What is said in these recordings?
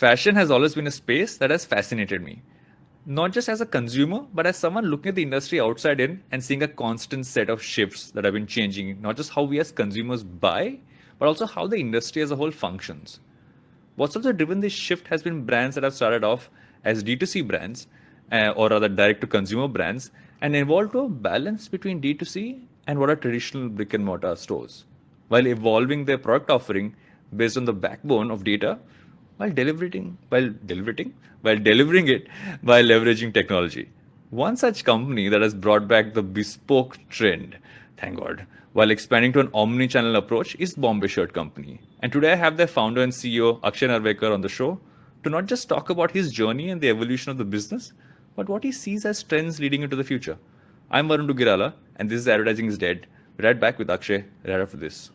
Fashion has always been a space that has fascinated me. Not just as a consumer, but as someone looking at the industry outside in and seeing a constant set of shifts that have been changing, not just how we as consumers buy, but also how the industry as a whole functions. What's also driven this shift has been brands that have started off as D2C brands, or rather direct to consumer brands, and evolved to a balance between D2C and what are traditional brick and mortar stores, while evolving their product offering based on the backbone of data while delivering it while leveraging technology. One such company that has brought back the bespoke trend, thank God, while expanding to an omni-channel approach is Bombay Shirt Company. And today I have their founder and CEO Akshay Narvekar on the show to not just talk about his journey and the evolution of the business, but what he sees as trends leading into the future. I'm Varun Dugirala, and this is Advertising is Dead. We're right back with Akshay right after this.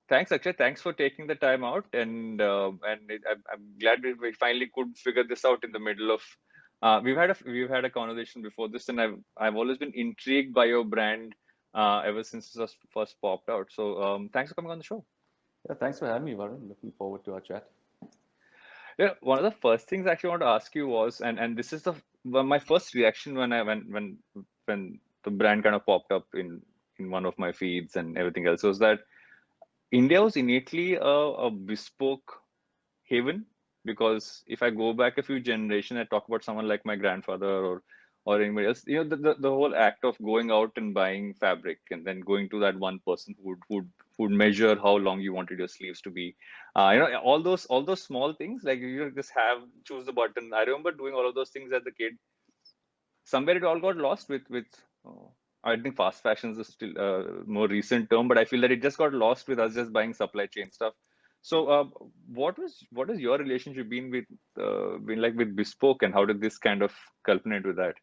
Thanks, Akshay. Thanks for taking the time out, I'm glad we finally could figure this out in the middle of. We've had a conversation before this, and I've always been intrigued by your brand ever since it was first popped out. So thanks for coming on the show. Yeah, thanks for having me, Varun. Looking forward to our chat. Yeah, one of the first things I actually want to ask you was, and this is my first reaction when the brand kind of popped up in one of my feeds and everything else was that India was innately a bespoke haven because if I go back a few generations, I talk about someone like my grandfather or anybody else, the whole act of going out and buying fabric and then going to that one person who would measure how long you wanted your sleeves to be. All those small things like you just have choose the button. I remember doing all of those things as a kid. Somewhere it all got lost with I think fast fashion is still more recent term, but I feel that it just got lost with us just buying supply chain stuff. So what has your relationship been like with bespoke, and how did this kind of culminate with that?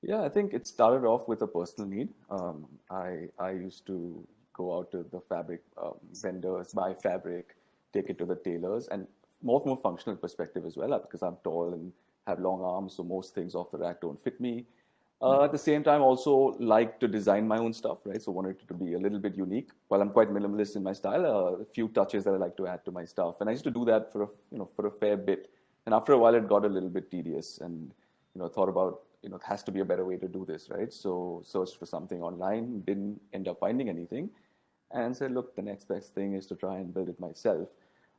Yeah, I think it started off with a personal need. I used to go out to the fabric vendors, buy fabric, take it to the tailors, and more functional perspective as well, because I'm tall and have long arms, so most things off the rack don't fit me. At the same time, also like to design my own stuff, right? So wanted it to be a little bit unique. While I'm quite minimalist in my style, a few touches that I like to add to my stuff, and I used to do that for a fair bit. And after a while, it got a little bit tedious, and thought about it has to be a better way to do this, right? So searched for something online, didn't end up finding anything, and said, look, the next best thing is to try and build it myself.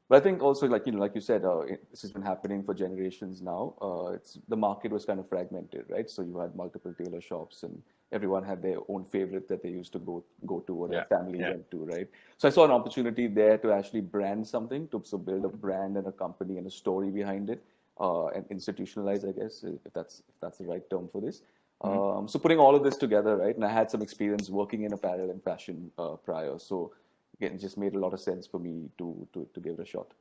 But I think also, like you said, this has been happening for generations now. It's the market was kind of fragmented, right? So you had multiple tailor shops, and everyone had their own favorite that they used to go to, or their Yeah, family yeah. went to, right? So I saw an opportunity there to actually brand something, to so build a brand and a company and a story behind it, and institutionalize, I guess, if that's the right term for this. Mhm. So putting all of this together, right? And I had some experience working in apparel and fashion prior, so again, it just made a lot of sense for me to give it a shot.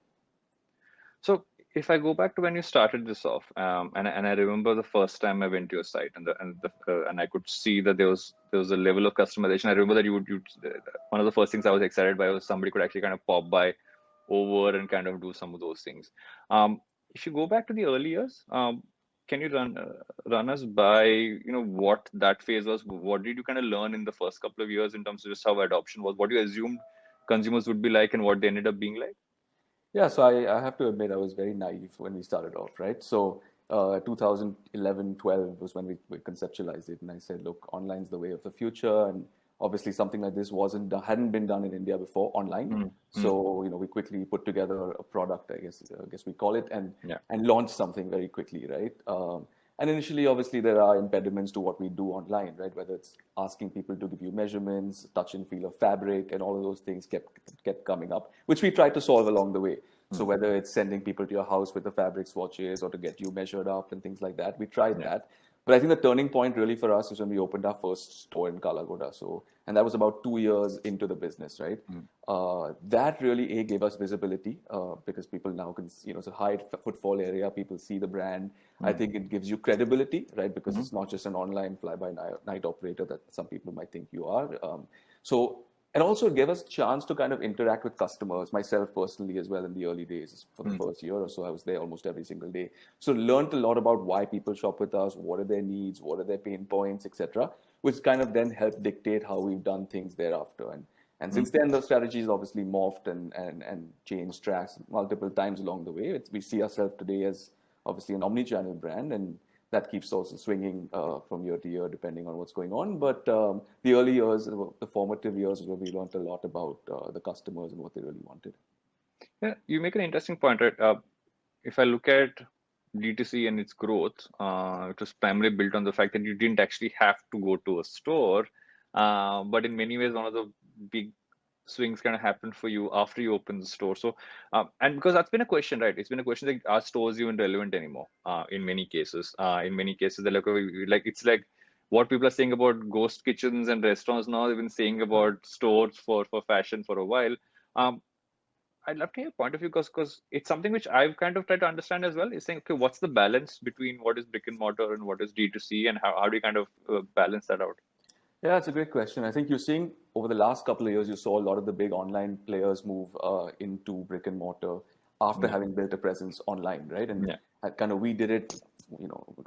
So if I go back to when you started this off, and I remember the first time I went to your site, and I could see that there was a level of customization. I remember that one of the first things I was excited by was somebody could actually kind of pop by over and kind of do some of those things. If you go back to the early years, can you run us by what that phase was? What did you kind of learn in the first couple of years in terms of just how adoption was? What you assumed consumers would be like, and what they ended up being like? Yeah, so I have to admit I was very naive when we started off, right? So 2011, 12 was when we conceptualized it, and I said, look, online's the way of the future, and obviously something like this hadn't been done in India before online. Mm-hmm. So we quickly put together a product, I guess we call it, and Yeah. and launched something very quickly, right? And initially, obviously, there are impediments to what we do online, right? Whether it's asking people to give you measurements, touch and feel of fabric, and all of those things kept coming up, which we tried to solve along the way. So Mm. whether it's sending people to your house with the fabric swatches or to get you measured up and things like that, we tried Yeah. that. But I think the turning point really for us is when we opened our first store in Kalagoda. And that was about 2 years into the business, right? Mm. That really gave us visibility because people now can, it's a high footfall area. People see the brand. I Mm. think it gives you credibility, right? Because Mhm. it's not just an online fly-by-night operator that some people might think you are. So and also it gave us a chance to kind of interact with customers, myself personally as well in the early days. For the Mm. first year or so, I was there almost every single day. So learned a lot about why people shop with us, what are their needs, what are their pain points, etc., which kind of then helped dictate how we've done things thereafter. And since then, the strategy is obviously morphed and changed tracks multiple times along the way. We see ourselves today as obviously an omnichannel brand, and that keeps also swinging from year to year depending on what's going on. But the early years, the formative years, where we learned a lot about the customers and what they really wanted. Yeah, you make an interesting point, right? If I look at D2C and its growth, it was primarily built on the fact that you didn't actually have to go to a store. But in many ways, one of the big swings kind of happen for you after you open the store. So, and because that's been a question, right? It's been a question like, are stores even relevant anymore? In many cases, they're like, it's like what people are saying about ghost kitchens and restaurants now. They've been saying about stores for fashion for a while. Um, I'd love to hear your point of view because it's something which I've kind of tried to understand as well. Is saying, okay, what's the balance between what is brick and mortar and what is D2C, and how do you kind of balance that out? Yeah, that's a great question. I think you're seeing over the last couple of years, you saw a lot of the big online players move into brick and mortar after Yeah, having built a presence online, right? And yeah, kind of we did it,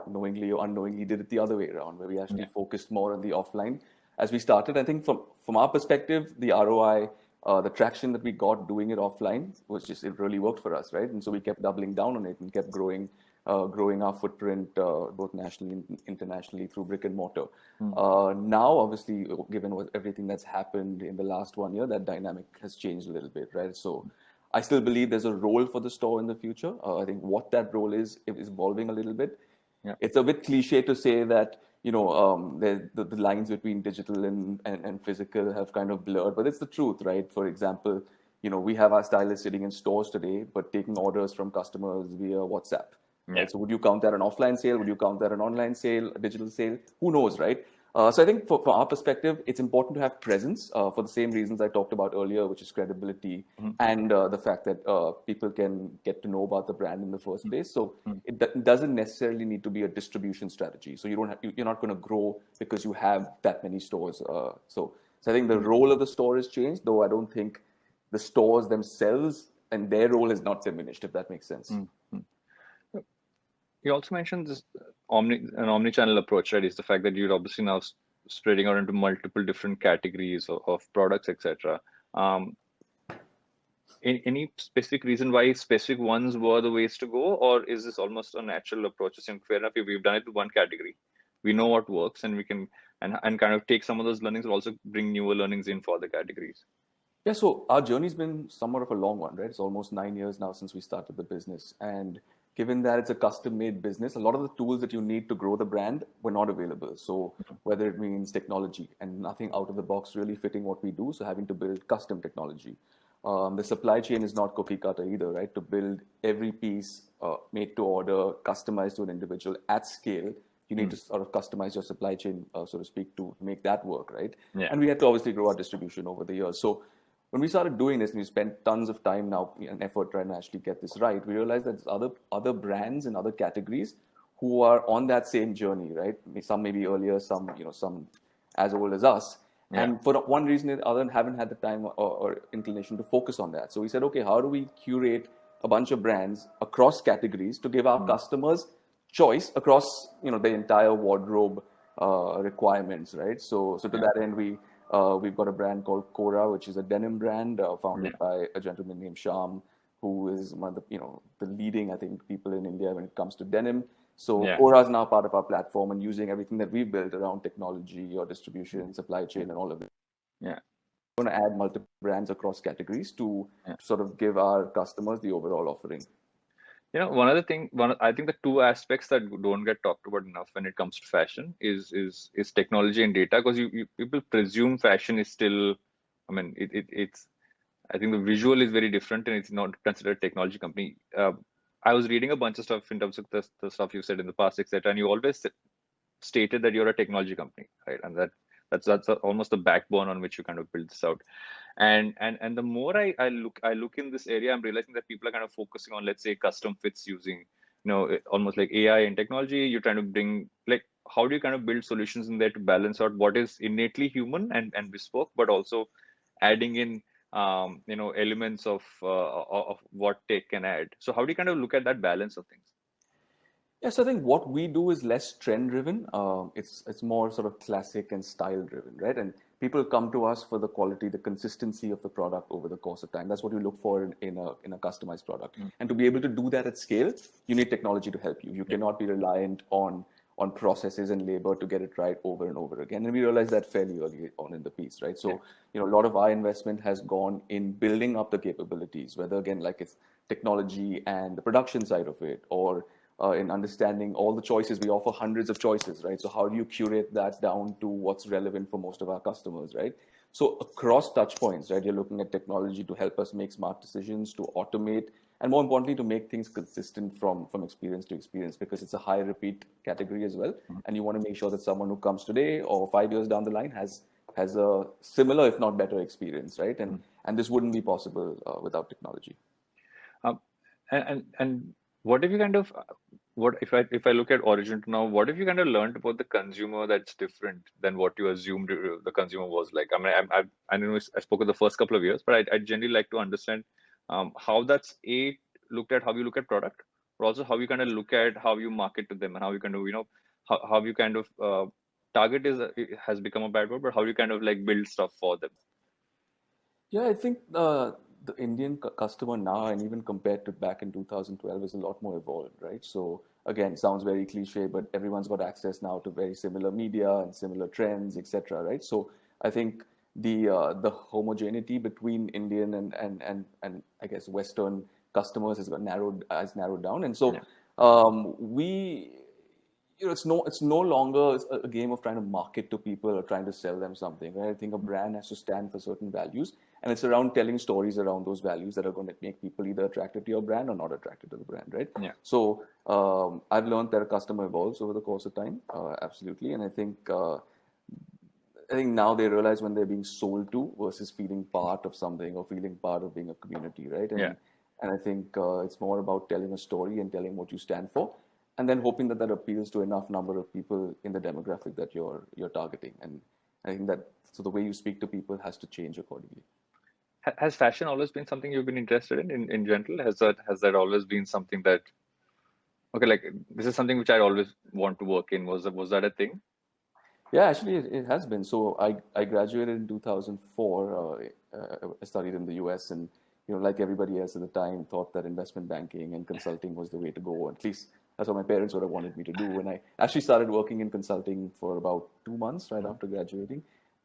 knowingly or unknowingly, did it the other way around, where we actually yeah. focused more on the offline as we started. I think from our perspective, the ROI, the traction that we got doing it offline was just it really worked for us, right? And so we kept doubling down on it and kept growing our footprint both nationally and internationally through brick and mortar. Now, obviously, given everything that's happened in the last 1 year, that dynamic has changed a little bit, right? So I still believe there's a role for the store in the future. I think what that role is evolving a little bit. Yeah. It's a bit cliche to say that the lines between digital and physical have kind of blurred, but it's the truth, right? For example, we have our stylists sitting in stores today, but taking orders from customers via WhatsApp. Yeah. Right? So would you count that an offline sale? Would you count that an online sale, a digital sale? Who knows, right? So I think from our perspective, it's important to have presence for the same reasons I talked about earlier, which is credibility and the fact that people can get to know about the brand in the first place. So it doesn't necessarily need to be a distribution strategy. So you're not going to grow because you have that many stores. So I think the role of the store has changed, though I don't think the stores themselves and their role is not diminished, if that makes sense. You also mentioned this an omni-channel approach, right? Is the fact that you're obviously now spreading out into multiple different categories of products, etc. Um, any specific reason why specific ones were the ways to go, or is this almost a natural approach? Saying, fair enough, we've done it with one category, we know what works, and we can and kind of take some of those learnings, but also bring newer learnings in for the categories. Yeah, so our journey's been somewhat of a long one, right? It's almost 9 years now since we started the business. And given that it's a custom made business, a lot of the tools that you need to grow the brand were not available. So whether it means technology and nothing out of the box really fitting what we do, so having to build custom technology. The supply chain is not cookie cutter either, right? To build every piece made to order, customized to an individual at scale, you need to sort of customize your supply chain, so to speak, to make that work, right? Yeah. And we had to obviously grow our distribution over the years. So when we started doing this and we spent tons of time now and effort trying to actually get this right, we realized that there's other brands and other categories who are on that same journey, right? Some maybe earlier, some as old as us. Yeah. And for one reason or other, haven't had the time or inclination to focus on that. So we said, okay, how do we curate a bunch of brands across categories to give our customers choice across the entire wardrobe requirements, right? So to that end, we've got a brand called Cora, which is a denim brand founded by a gentleman named Sham, who is one of the leading, I think, people in India when it comes to denim. So Cora is now part of our platform and using everything that we've built around technology or distribution, supply chain, and all of it. Yeah. We're going to add multiple brands across categories to sort of give our customers the overall offering. One other thing, I think the two aspects that don't get talked about enough when it comes to fashion is technology and data, because you people presume fashion is still, I mean, it's, I think the visual is very different and it's not considered a technology company. I was reading a bunch of stuff in terms of the stuff you said in the past, etc., and you always stated that you're a technology company, right? And that's almost the backbone on which you kind of build this out. And the more I look in this area, I'm realizing that people are kind of focusing on, let's say, custom fits using, almost like AI and technology. You're trying to bring, like, how do you kind of build solutions in there to balance out what is innately human and bespoke, but also adding in elements of what tech can add. So how do you kind of look at that balance of things? Yes, I think what we do is less trend driven. It's more sort of classic and style driven, right? And people come to us for the quality, the consistency of the product over the course of time. That's what you look for in a customized product. And to be able to do that at scale, you need technology to help you. You cannot be reliant on processes and labor to get it right over and over again. And we realized that fairly early on in the piece, right? So, a lot of our investment has gone in building up the capabilities, whether again, like it's technology and the production side of it, or in understanding all the choices. We offer hundreds of choices, right? So how do you curate that down to what's relevant for most of our customers, right? So across touch points, right, you're looking at technology to help us make smart decisions, to automate, and more importantly, to make things consistent from experience to experience, because it's a high repeat category as well. And you want to make sure that someone who comes today or 5 years down the line has a similar, if not better, experience, right? And this wouldn't be possible without technology. Um, and what if you kind of what if I look at Origin to now, what have you kind of learned about the consumer that's different than what you assumed the consumer was like? I mean, I know I spoke of the first couple of years, but I generally like to understand how that's looked at, how you look at product, but also how you kind of look at how you market to them and how you kind of how you kind of target it has become a bad word, but how you kind of like build stuff for them. Yeah, I think the Indian customer now, and even compared to back in 2012, is a lot more evolved, right? So again, sounds very cliche, but everyone's got access now to very similar media and similar trends, etc., right? So I think the homogeneity between Indian and I guess Western customers has narrowed down, and so we it's no longer a game of trying to market to people or trying to sell them something, right? I think a brand has to stand for certain values, and it's around telling stories around those values that are going to make people either attracted to your brand or not attracted to the brand, right? Yeah. So I've learned that a customer evolves over the course of time, absolutely, and I think now they realize when they're being sold to versus feeling part of something or feeling part of being a community, right? And I think it's more about telling a story and telling what you stand for, and then hoping that that appeals to enough number of people in the demographic that you're targeting. And I think that so the way you speak to people has to change accordingly. Has fashion always been something you've been interested in general? Has that always been something that okay, like this is something which I always want to work in? Was that a thing? Yeah, actually, it has been. So I graduated in 2004. I studied in the US, and like everybody else at the time, thought that investment banking and consulting was the way to go. At least that's what my parents would have wanted me to do. And I actually started working in consulting for about 2 months right after graduating,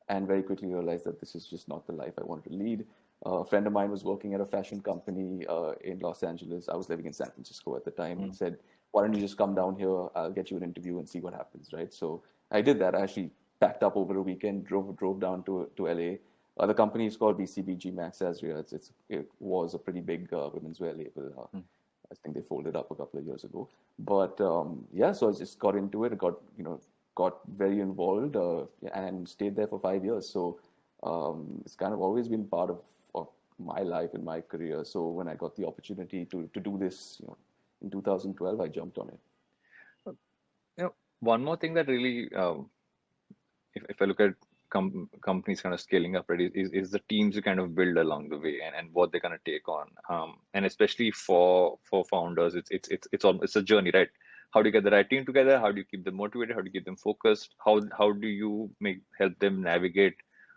and very quickly realized that this is just not the life I wanted to lead. A friend of mine was working at a fashion company in Los Angeles. I was living in San Francisco at the time, and said, "Why don't you just come down here? I'll get you an interview and see what happens." Right. So I did that. I actually packed up over a weekend, drove down to LA. The company is called BCBG Max Azria. It was a pretty big women's wear label. I think they folded up a couple of years ago. But yeah, so I just got into it. Got very involved and stayed there for 5 years. So it's kind of always been part of my life and my career. So when I got the opportunity to do this, in 2012, I jumped on it. One more thing that really, if I look at companies kind of scaling up, right, is the teams you kind of build along the way and what they're going to take on, and especially for founders, it's a journey, right? How do you get the right team together? How do you keep them motivated? How do you keep them focused? How do you help them navigate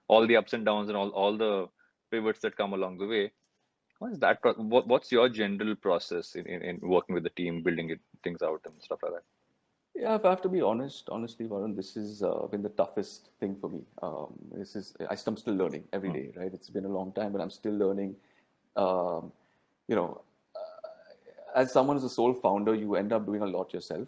all the ups and downs and all the pivots that come along the way? What's your general process in working with the team, building things out and stuff like that? Yeah, if I have to be honestly, Varun, this has been the toughest thing for me. I'm still learning every day, right? It's been a long time, but I'm still learning. Um, you know, as someone as a sole founder, you end up doing a lot yourself,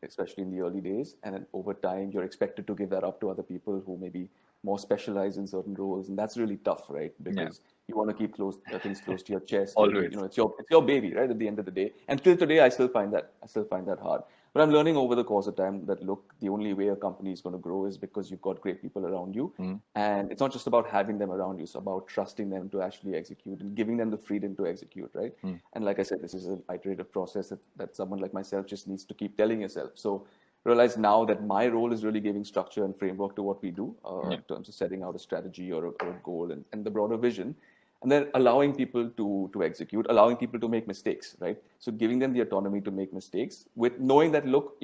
especially in the early days. And then over time, you're expected to give that up to other people who may be more specialized in certain roles. And that's really tough, right? Because you want to keep things close to your chest. Always. It's your baby, right? At the end of the day. And till today, I still find that hard. But I'm learning over the course of time that, look, the only way a company is going to grow is because you've got great people around you. And it's not just about having them around you. It's about trusting them to actually execute and giving them the freedom to execute, right? And like I said, this is an iterative process that someone like myself just needs to keep telling yourself. So realize now that my role is really giving structure and framework to what we do in terms of setting out a strategy or a goal and the broader vision. And then allowing people to execute, allowing people to make mistakes, right? So giving them the autonomy to make mistakes with knowing that, look,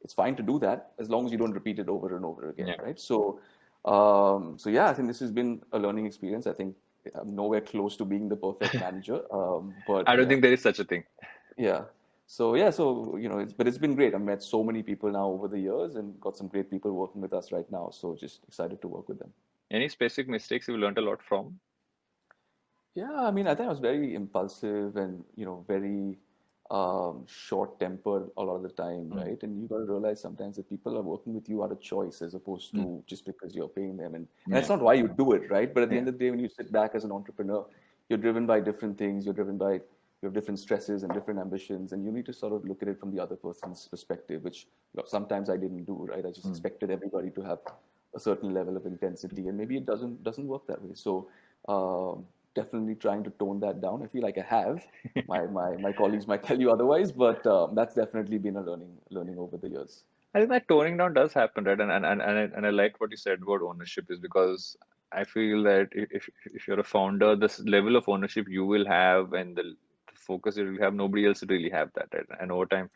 it's fine to do that as long as you don't repeat it over and over again, right? So So yeah, I think this has been a learning experience. I think I'm nowhere close to being the perfect manager, but I don't think there is such a thing. yeah. So yeah, so but it's been great. I've met so many people now over the years and got some great people working with us right now. So just excited to work with them. Any specific mistakes you learned a lot from? Yeah, I mean, I think I was very impulsive and very short-tempered a lot of the time, Mm, right? And you got to realize sometimes that people are working with you out of choice as opposed mm, to just because you're paying them, and it's yeah, not why you do it, right? But at the yeah. end of the day, when you sit back as an entrepreneur, you're driven by different things. You're driven by you have different stresses and different ambitions, and you need to sort of look at it from the other person's perspective, which sometimes I didn't do, right? I just Mm. expected everybody to have a certain level of intensity, and maybe it doesn't work that way. So. Definitely trying to tone that down. I feel like I have. My colleagues might tell you otherwise, but that's definitely been a learning over the years. I think that toning down does happen, right? And I like what you said about ownership is because I feel that if you're a founder, this level of ownership you will have and the focus you will have, nobody else will really have that, right? And over time,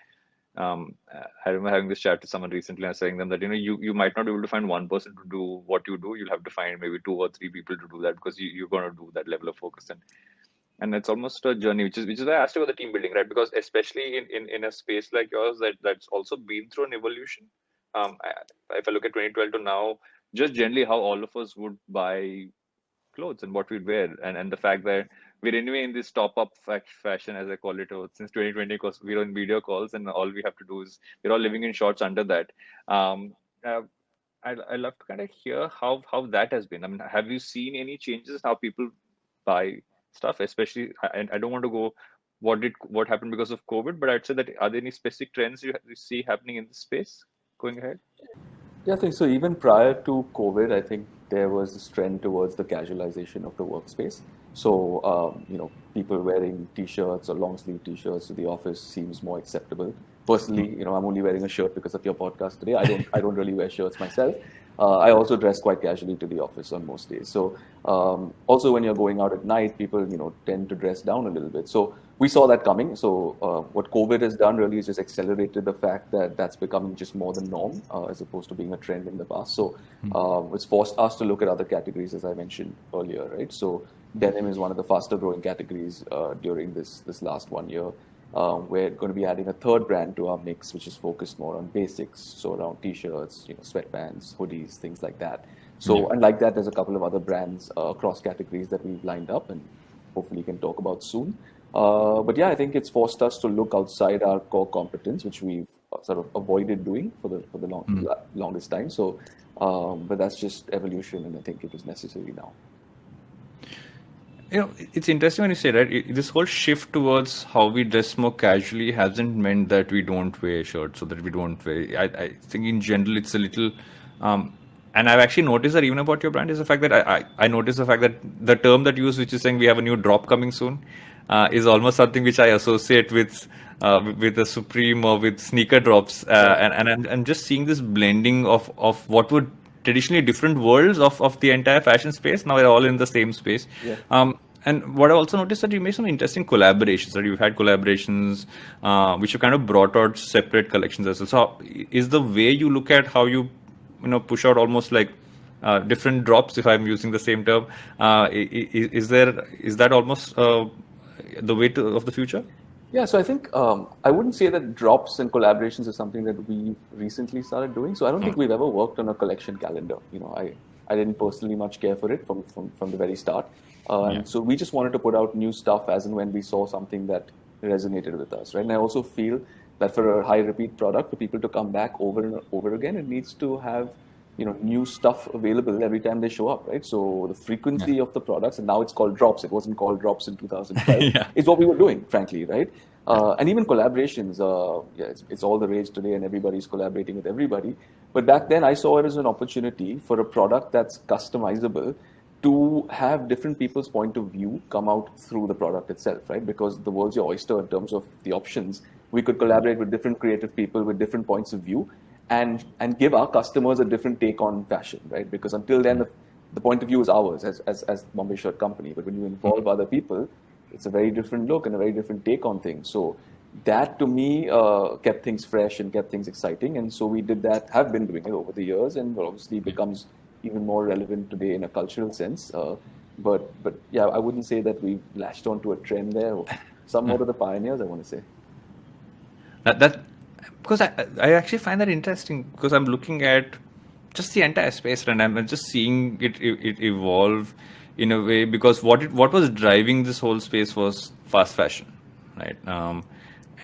I remember having this chat with someone recently and saying them that you might not be able to find one person to do what you do. You'll have to find maybe two or three people to do that because you're going to do that level of focus and it's almost a journey, which is why I asked you about the team building, right? Because especially in a space like yours that's also been through an evolution. If I look at 2012 to now, just generally how all of us would buy clothes and what we'd wear, and the fact that we're anyway in this top up fashion, as I call it, since 2020, because we're on video calls and all we have to do is we're all living in shorts under that. Um, uh, I love to kind of hear how that has been. I mean, have you seen any changes in how people buy stuff? Especially, I don't want to go what happened because of COVID, but I'd say that are there any specific trends you see happening in this space going ahead? Yeah, I think so. Even prior to COVID, I think there was this trend towards the casualization of the workspace. So, people wearing t-shirts or long sleeve t-shirts to the office seems more acceptable. Personally, I'm only wearing a shirt because of your podcast today. I don't really wear shirts myself. I also dress quite casually to the office on most days. So, also when you're going out at night, people, tend to dress down a little bit. So we saw that coming. So what COVID has done really is just accelerated the fact that that's becoming just more the norm as opposed to being a trend in the past. So it's forced us to look at other categories, as I mentioned earlier, right? So denim is one of the faster growing categories during this last 1 year. We're going to be adding a third brand to our mix, which is focused more on basics, so around t-shirts, sweatpants, hoodies, things like that. Yeah. So, and like that, there's a couple of other brands across categories that we've lined up and hopefully can talk about soon. But yeah, I think it's forced us to look outside our core competence, which we've sort of avoided doing for the longest time. So, but that's just evolution, and I think it is necessary now. It's interesting when you say that this whole shift towards how we dress more casually hasn't meant that we don't wear shirts or that we don't wear. I think in general it's a little, and I've actually noticed that even about your brand is the fact that I noticed the fact that the term that you use, which is saying we have a new drop coming soon, is almost something which I associate with the Supreme or with sneaker drops, Right. and I'm just seeing this blending of what would traditionally different worlds of the entire fashion space. Now we're all in the same space. Yeah. And what I also noticed that you made some interesting collaborations. That you've had collaborations which have kind of brought out separate collections as well. So is the way you look at how push out almost like different drops, if I'm using the same term, is that almost the way of the future? Yeah, so I think I wouldn't say that drops and collaborations is something that we recently started doing. So I don't think we've ever worked on a collection calendar. I didn't personally much care for it from the very start. And so we just wanted to put out new stuff as and when we saw something that resonated with us, right? And I also feel that for a high repeat product, for people to come back over and over again, it needs to have new stuff available every time they show up, right? So the frequency of the products, and now it's called drops. It wasn't called drops in 2012. Yeah. Is what we were doing, frankly, right? And even collaborations, yeah, it's all the rage today, and everybody's collaborating with everybody. But back then, I saw it as an opportunity for a product that's customizable to have different people's point of view come out through the product itself, right? Because the world's your oyster in terms of the options. We could collaborate with different creative people with different points of view and give our customers a different take on fashion, right? Because until then, the point of view is ours as Bombay Shirt Company. But when you involve other people, it's a very different look and a very different take on things. So that to me kept things fresh and kept things exciting. And so we did that, have been doing it over the years, and obviously becomes even more relevant today in a cultural sense. But yeah, I wouldn't say that we've latched onto a trend there. Somewhat of the pioneers, I want to say. That because I actually find that interesting because I'm looking at just the entire space and I'm just seeing it evolve in a way because what was driving this whole space was fast fashion, right?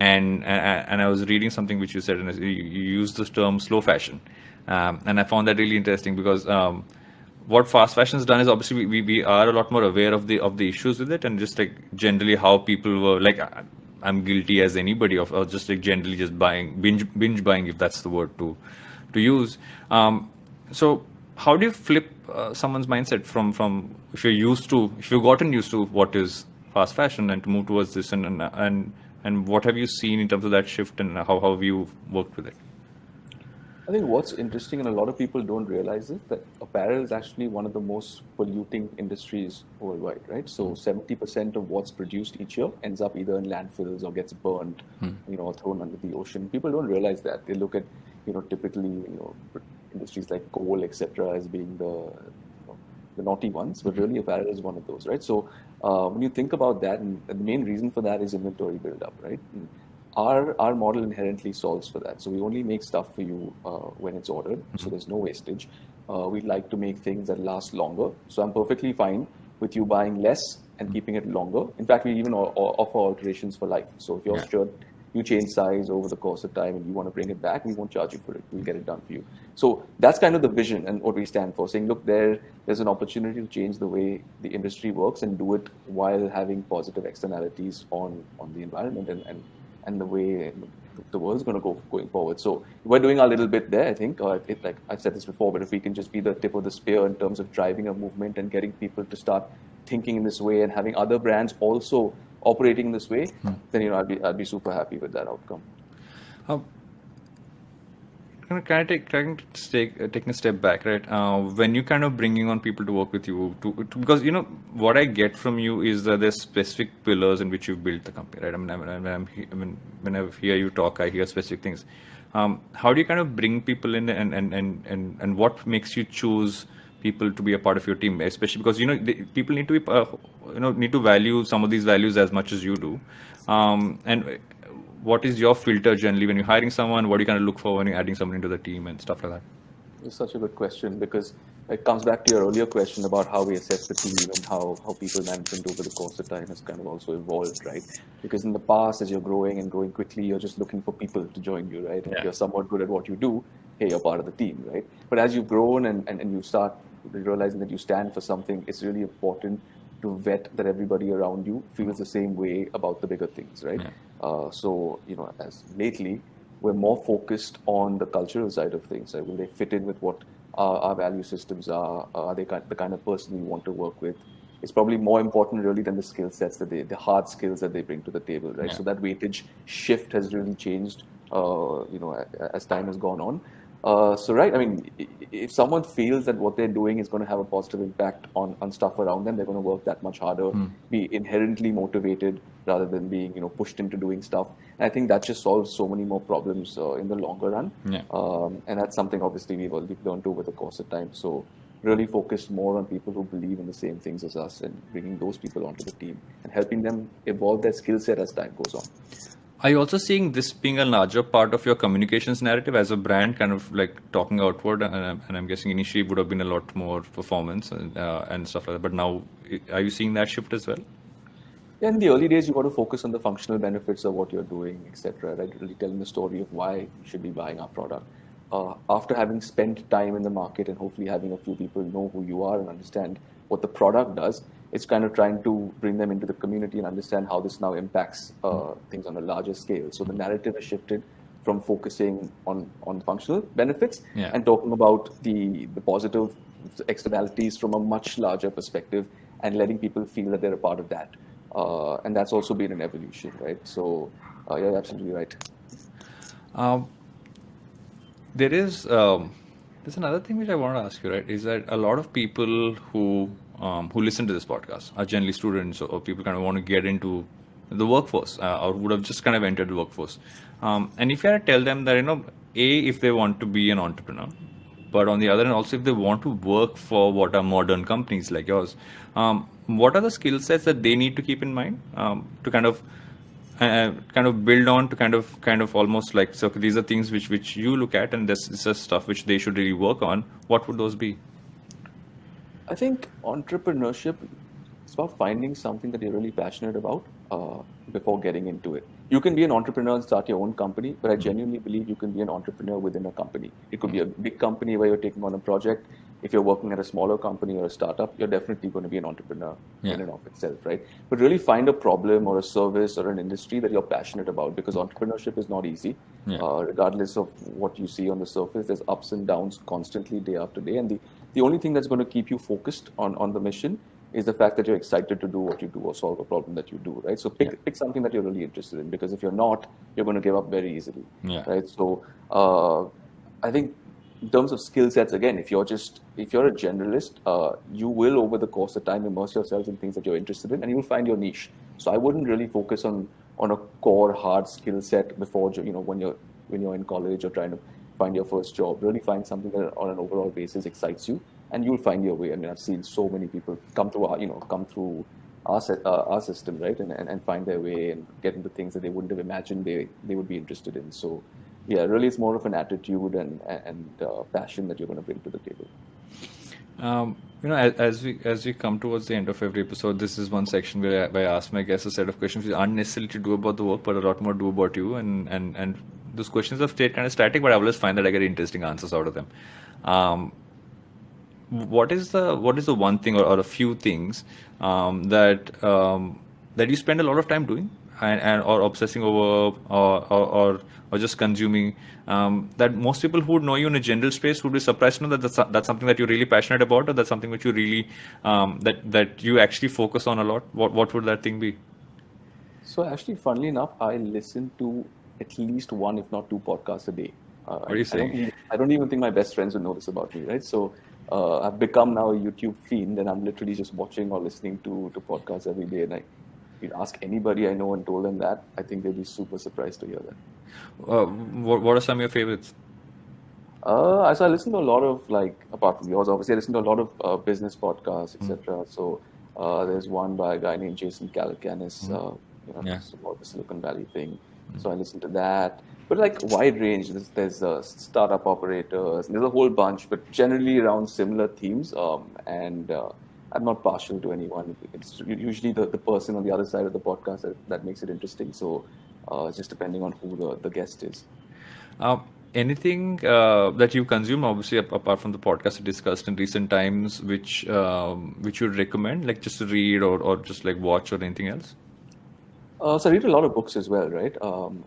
And I was reading something which you said and you used this term slow fashion, and I found that really interesting because what fast fashion has done is obviously we are a lot more aware of the issues with it and just like generally how people were like I'm guilty as anybody of just like generally just buying binge buying if that's the word to use. So how do you flip someone's mindset from if you've gotten used to what is fast fashion and to move towards this and what have you seen in terms of that shift and how have you worked with it? I think what's interesting, and a lot of people don't realize it, that apparel is actually one of the most polluting industries worldwide, right? So 70% of what's produced each year ends up either in landfills or gets burned, or thrown under the ocean. People don't realize that. They look at, typically, industries like coal, etc., as being the naughty ones, but really apparel is one of those, right? So when you think about that, and the main reason for that is inventory buildup, right? Our model inherently solves for that. So we only make stuff for you when it's ordered, so there's no wastage. We like to make things that last longer. So I'm perfectly fine with you buying less and keeping it longer. In fact, we even offer alterations for life. So if your shirt, you change size over the course of time and you want to bring it back, we won't charge you for it. We'll get it done for you. So that's kind of the vision and what we stand for, saying, look, there's an opportunity to change the way the industry works and do it while having positive externalities on the environment and the way the world's going to go going forward. So we're doing our little bit there, I think. Like I've said this before, but if we can just be the tip of the spear in terms of driving a movement and getting people to start thinking in this way and having other brands also operating this way, then I'd be super happy with that outcome. Taking a step back, right? When you kind of bringing on people to work with you, because what I get from you is that there's specific pillars in which you've built the company, right? I mean, when I hear you talk, I hear specific things. How do you kind of bring people in, and what makes you choose people to be a part of your team, especially because people need to be need to value some of these values as much as you do, and what is your filter generally when you're hiring someone? What do you kind of look for when you're adding someone into the team and stuff like that? It's such a good question because it comes back to your earlier question about how we assess the team and how people management over the course of time has kind of also evolved, right? Because in the past, as you're growing and growing quickly, you're just looking for people to join you, right? And if you're somewhat good at what you do, hey, you're part of the team, right? But as you've grown and you start realizing that you stand for something, it's really important to vet that everybody around you feels the same way about the bigger things, right? So, as lately, we're more focused on the cultural side of things. Right? Will they fit in with what our value systems are? Are they the kind of person we want to work with? It's probably more important really than the skill sets the hard skills that they bring to the table, right? So that weightage shift has really changed, as time has gone on. Right, I mean, if someone feels that what they're doing is going to have a positive impact on stuff around them, they're going to work that much harder, be inherently motivated rather than being, pushed into doing stuff. And I think that just solves so many more problems in the longer run. And that's something obviously we've learned over the course of time. So really focused more on people who believe in the same things as us and bringing those people onto the team and helping them evolve their skill set as time goes on. Are you also seeing this being a larger part of your communications narrative as a brand, kind of like talking outward? And I'm guessing initially it would have been a lot more performance and stuff like that. But now, are you seeing that shift as well? Yeah, in the early days, you got to focus on the functional benefits of what you're doing, etc. Right? Really telling the story of why you should be buying our product. After having spent time in the market and hopefully having a few people know who you are and understand what the product does, it's kind of trying to bring them into the community and understand how this now impacts things on a larger scale. So the narrative has shifted from focusing on functional benefits and talking about the positive externalities from a much larger perspective and letting people feel that they're a part of that. And that's also been an evolution, right? So you're absolutely right. There's another thing which I want to ask you, right? Is that a lot of people who listen to this podcast are generally students or people kind of want to get into the workforce or would have just kind of entered the workforce. And if you had to tell them that, if they want to be an entrepreneur, but on the other hand, also if they want to work for what are modern companies like yours, what are the skill sets that they need to keep in mind to kind of build on to kind of almost like, so these are things which you look at, and this is stuff which they should really work on. What would those be? I think entrepreneurship is about finding something that you're really passionate about before getting into it. You can be an entrepreneur and start your own company, but I genuinely believe you can be an entrepreneur within a company. It could be a big company where you're taking on a project. If you're working at a smaller company or a startup, you're definitely going to be an entrepreneur in and of itself, right? But really find a problem or a service or an industry that you're passionate about, because entrepreneurship is not easy. Regardless of what you see on the surface, there's ups and downs constantly day after day. And the only thing that's going to keep you focused on the mission is the fact that you're excited to do what you do or solve a problem that you do, right? So pick something that you're really interested in, because if you're not, you're going to give up very easily, right? So I think in terms of skill sets, again, if you're a generalist, you will over the course of time immerse yourselves in things that you're interested in, and you'll find your niche. So I wouldn't really focus on a core hard skill set before, when you're in college or trying to find your first job. Really find something that on an overall basis excites you, and you'll find your way. I mean, I've seen so many people come through our system, right, and find their way and get into things that they wouldn't have imagined they would be interested in. So yeah, really, it's more of an attitude and passion that you're going to bring to the table. As we come towards the end of every episode, this is one section where I ask my guests a set of questions which aren't necessarily to do about the work, but a lot more do about you. And those questions have stayed kind of static, but I always find that I get interesting answers out of them. What is the one thing or a few things that you spend a lot of time doing and or obsessing over or just consuming, that most people who would know you in a general space would be surprised to know that that's something that you're really passionate about, or that's something which you really that you actually focus on a lot? What would that thing be? So actually, funnily enough, I listen to at least one, if not two podcasts a day. What are you saying? I don't even think my best friends would know this about me, right? So I've become now a YouTube fiend, and I'm literally just watching or listening to podcasts every day. And you'd ask anybody I know and told them that, I think they'd be super surprised to hear that. What are some of your favorites? So I listen to a lot of, apart from yours, obviously, I listen to a lot of business podcasts, etc. So there's one by a guy named Jason Calacanis, it's about the Silicon Valley thing. So I listen to that. But wide range, there's startup operators, there's a whole bunch, but generally around similar themes. And I'm not partial to anyone. It's usually the person on the other side of the podcast that makes it interesting. So just depending on who the guest is. Anything that you consume, obviously apart from the podcast we discussed in recent times, which you'd recommend, like just to read or just like watch or anything else? So I read a lot of books as well, right?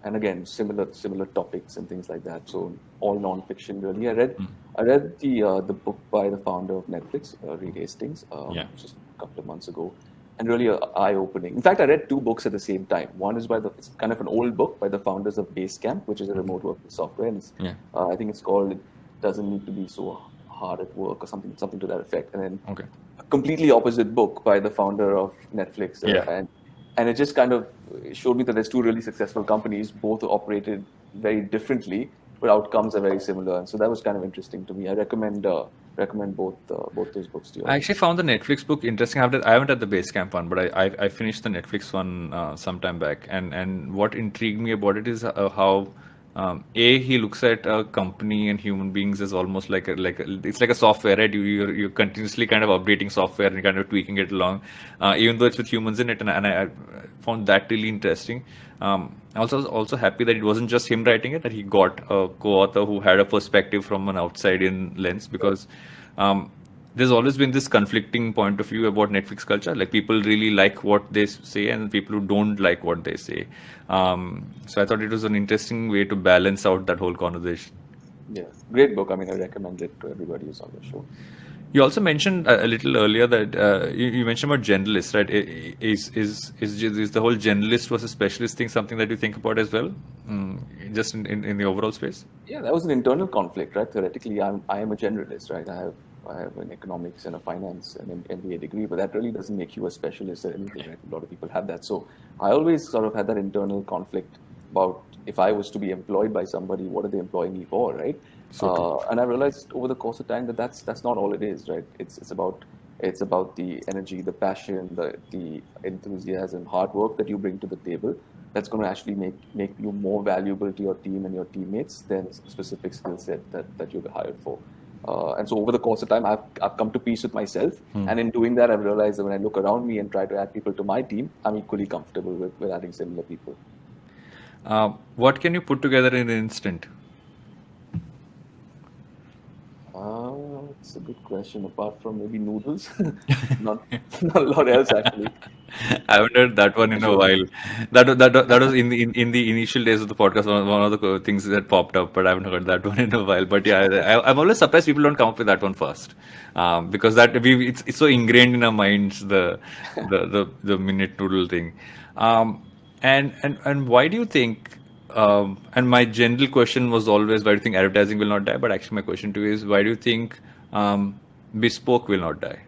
And again, similar topics and things like that. So all non-fiction, really. I read the book by the founder of Netflix, Reed Hastings, just a couple of months ago, and really eye-opening. In fact, I read two books at the same time. One is it's kind of an old book by the founders of Basecamp, which is a remote working software, and I think it's called "It Doesn't Need to Be So Hard at Work" or something to that effect. And then a completely opposite book by the founder of Netflix, and it just kind of showed me that there's two really successful companies, both operated very differently, but outcomes are very similar. And so that was kind of interesting to me. I recommend both those books to you. I actually found the Netflix book interesting. I haven't read the Basecamp one, but I finished the Netflix one some time back. And what intrigued me about it is how he looks at a company and human beings as almost it's like a software, right? You're continuously kind of updating software and kind of tweaking it along, even though it's with humans in it. And I found that really interesting. Also happy that it wasn't just him writing it, that he got a co-author who had a perspective from an outside-in lens, because there's always been this conflicting point of view about Netflix culture. Like, people really like what they say and people who don't like what they say. So I thought it was an interesting way to balance out that whole conversation. Yeah, great book. I mean, I recommend it to everybody who's on the show. You also mentioned a little earlier that you mentioned about generalists, right? Is the whole generalist versus specialist thing something that you think about as well, just in the overall space? Yeah, that was an internal conflict, right? Theoretically, I am a generalist, right? I have an economics and a finance and an MBA degree, but that really doesn't make you a specialist at anything, right? A lot of people have that. So I always sort of had that internal conflict about if I was to be employed by somebody, what are they employing me for, right? So true. And I realized over the course of time that that's not all it is, right? It's about the energy, the passion, the enthusiasm, hard work that you bring to the table. That's going to actually make you more valuable to your team and your teammates than a specific skill set that you're hired for. And so over the course of time, I've come to peace with myself. And in doing that, I've realized that when I look around me and try to add people to my team, I'm equally comfortable with adding similar people. What can you put together in an instant? It's a good question. Apart from maybe noodles, not not a lot else actually. I haven't heard that one in a Sure. while. That was in the initial days of the podcast, one of the things that popped up, but I haven't heard that one in a while. But yeah, I'm always surprised people don't come up with that one first, because it's so ingrained in our minds, the minute noodle thing. And why do you think? And my general question was always, why do you think advertising will not die? But actually, my question to you is, why do you think bespoke will not die?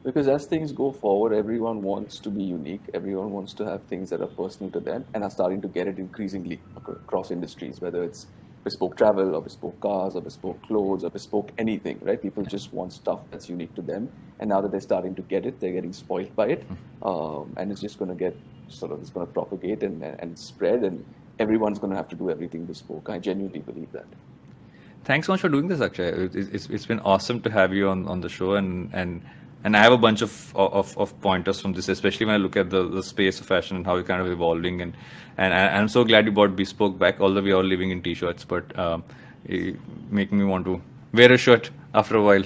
Because as things go forward, everyone wants to be unique. Everyone wants to have things that are personal to them and are starting to get it increasingly across industries, whether it's bespoke travel or bespoke cars or bespoke clothes or bespoke anything, right? People just want stuff that's unique to them. And now that they're starting to get it, they're getting spoiled by it. And it's just going to it's going to propagate and spread, and everyone's going to have to do everything bespoke. I genuinely believe that. Thanks so much for doing this, Akshay. It's been awesome to have you on the show, and I have a bunch of pointers from this, especially when I look at the space of fashion and how it's kind of evolving, and I'm so glad you brought bespoke back, although we're all living in t-shirts, but making me want to wear a shirt after a while.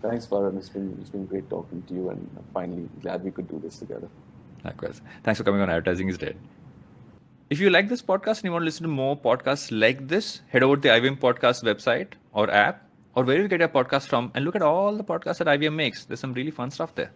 Thanks, Varun. It's been great talking to you, and I'm finally glad we could do this together. Likewise. Thanks for coming on Advertising is Dead. If you like this podcast and you want to listen to more podcasts like this, head over to the IVM Podcast website or app or wherever you get your podcast from and look at all the podcasts that IVM makes. There's some really fun stuff there.